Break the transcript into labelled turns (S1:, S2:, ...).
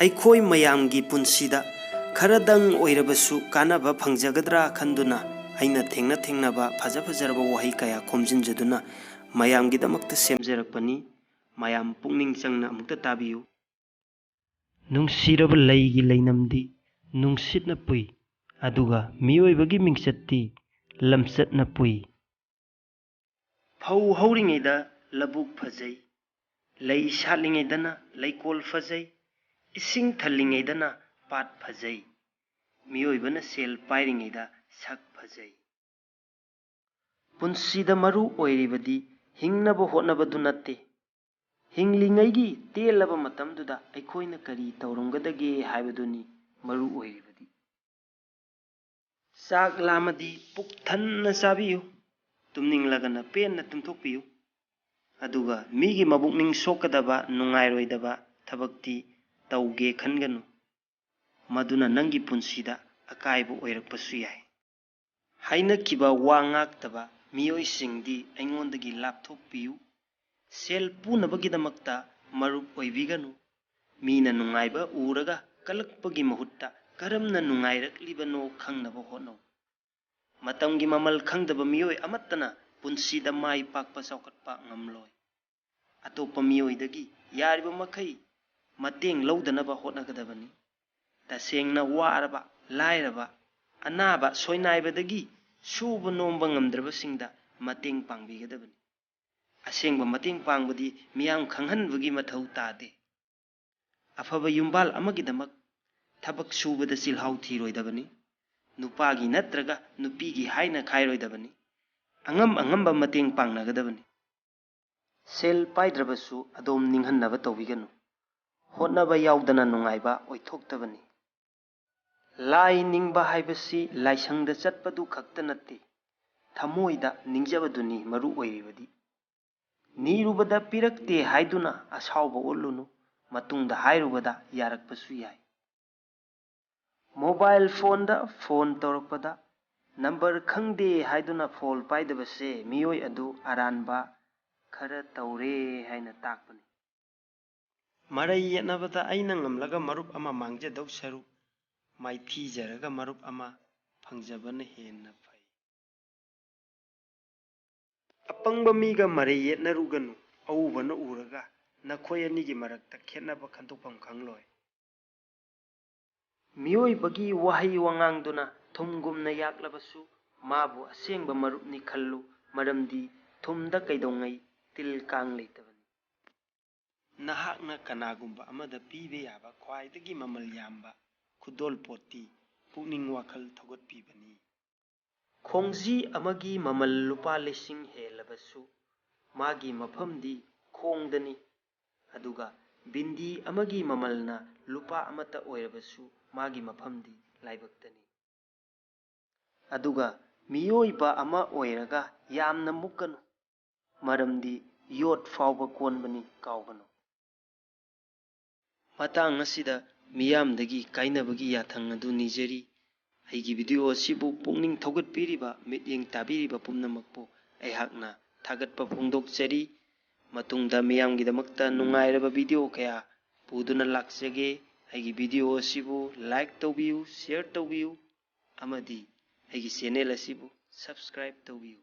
S1: ꯑꯩꯈꯣꯏ ꯃꯌꯥꯝꯒꯤ ꯄꯨꯟꯁꯤꯗ ꯈꯔꯗꯪ ꯑꯣꯏꯔꯕꯁꯨ ꯀꯥꯟꯅꯕ ꯐꯪꯖꯒꯗ꯭ꯔꯥ ꯈꯟꯗꯨꯅ ꯑꯩꯅ ꯊꯦꯡꯅꯕ ꯐꯖꯔꯕ ꯋꯥꯍꯩ ꯀꯌꯥ ꯈꯣꯝꯖꯤꯟꯖꯗꯨꯅ ꯃꯌꯥꯝꯒꯤꯗꯃꯛꯇ ꯁꯦꯝꯖꯔꯛꯄꯅꯤ. ꯃꯌꯥꯝ ꯄꯨꯛꯅꯤꯡ ꯆꯪꯅ ꯑꯃꯨꯛꯇ ꯇꯥꯕꯤꯌꯨ. ꯅꯨꯡꯁꯤꯔꯕ ꯂꯩꯒꯤ ꯂꯩꯅꯝꯗꯤ ꯅꯨꯡꯁꯤꯠꯅ ꯄꯨꯏ, ꯑꯗꯨꯒ ꯃꯤꯑꯣꯏꯕꯒꯤ ꯃꯤꯡꯆꯠꯇꯤ ꯂꯝꯆꯠꯅ ꯄꯨꯏ. ꯐꯧ ꯍꯧꯔꯤꯉꯩꯗ ꯂꯕꯨꯛ ꯐꯖꯩ, ꯂꯩ ꯁꯥꯠꯂꯤꯉꯩꯗꯅ ꯂꯩꯀꯣꯜ ꯐꯖꯩ, इसिंग थल्लिङैदना पात फजै, मियोइबना सेल पाइरिङैदा सक फजै. पुन्सिदा मरु ओइरिबदि हिंगनब होटनबदु नत्ते. हिंगलिङैगी तेलबा मतमदुदा अैखोइना करी तौरमगदगे हाइबदुनी मरु ओइरिबदि. चाक लामदि पुक थन्ना चाबियु, तुमनिंगलगना पेन्ना तुमथोकपियु. अदुगा मीगी मबुकनिंग सोकदबा नुंगाइरोइदबा थबक्ति तौगे खनगनु. मदुना नंगी पुन्सिदा अकाइबो ओइरकपसु याय. हाइनकिबा वा ngakतबा मियोइसिंगदि अैंगोंदगी लापथोकपियु. सेल पुनबगिदमक्ता मरुप ओइबिगनु. मीना नुंगाइबा उरगा कलकपगी महुत्ता करमना नुंगाइरकलिबनो खंगनबा होटनौ. मतंगी ममल खंगदबा मियोइ अमत्तना पुन्सिदा माइ पाकपा चौकटपा ngamloi. अतोप्पा मियोइदगी यारिबा मखै मतेंग लौदनबा होटनगदबनी. तसेंगना वारबा लाइरबा अनाबा सोइनाइबदगी सुबा नोंबा ngamद्रबसिंगदा मतेंग पांगबिगदबनी. असेंगबा मतेंग पांगबदी मियाम खंगहनबगी मथौ तादे. अफबा युम्बाल अमगिदमक थबक सुबदा चिल्हाउ थीरोइदबनी. नुपागी नत्रगा नुपीगी हाइना खाइरोइदबनी. अंगम मतेंग पांगनगदबनी. सेल पाइद्रबसु अदोम निंगहन्नबा तौबिगनु. होटनबा याउदना नुंगाइबा ओइथोक्तबनी. लाई निंगबा हाइबसी लाइसंगदा चटपदु खक्ता नत्ते. थमोइदा निंगजबदुनी मरु ओइरिबदि. नीरुबदा पिरक्ते हाइदुना असाउबा ओल्लुनु. मतुंगदा हाइरुबदा यारकपसु याय. मोबाइल फोनदा फोन तौरकपदा नंबर खंगदे हाइदुना फोल पाइदबसे मियोइ अदु अरानबा खरा तौरे हाइना ताकपनी. मरई येनबदा अैना ngamlaga मरुप अमा मांगजदौ सरुक माइथीजरगा मरुप अमा फंगजबना हेन्ना फै. अपंगबा मीगा मरई येनरुगनु. औबना उरगा नखोय अनिगी मरक्ता खेतनबा खंतोकफम खंगलोय. मियोइबगी वहै वांगांगदुना थुमगुमना याक्लबसु माबु असेंगबा मरुपनि खल्लु. मरमदि थुमदा कैदोंगै तिल कांग लेतबनी. नहाकना कनागुंबा अमदा पीबे याबा ख्वाइदगी ममल याम्बा खुदोल पोती पुकनिंग वाखल थौगटपीबनी. खोंजी अमगी ममल लुपा लिसिंग हेलबसु मागी मफमदि खोंगदनी. अदुगा बिंदी अमगी ममलना लुपा अमता ओइरबसु मागी मफमदि लाइबक्तनी. अदुगा मियोइबा अमा ओइरगा यामना मुक्कनु. मरमदि योट फाउबा कोनबनी काउगनु. मतंग असिदा मियामदगी काइनबगी याथंग अदु निजरी. अैगी वीडियो असिबु पुकनिंग थौगटपीरिबा मित्येंग ताबीरिबा पुमनमकपु अैहाकना थागटपा फोंदोकचरी. मतुंगदा मियामगिदमक्ता नुंगाइरबा वीडियो कया पुदुना लाक्चगे. अैगी वीडियो असिबु लाइक तौबियु, शेयर तौबियु, अमदी अैगी चैनल असिबु सब्सक्राइब तौबियु.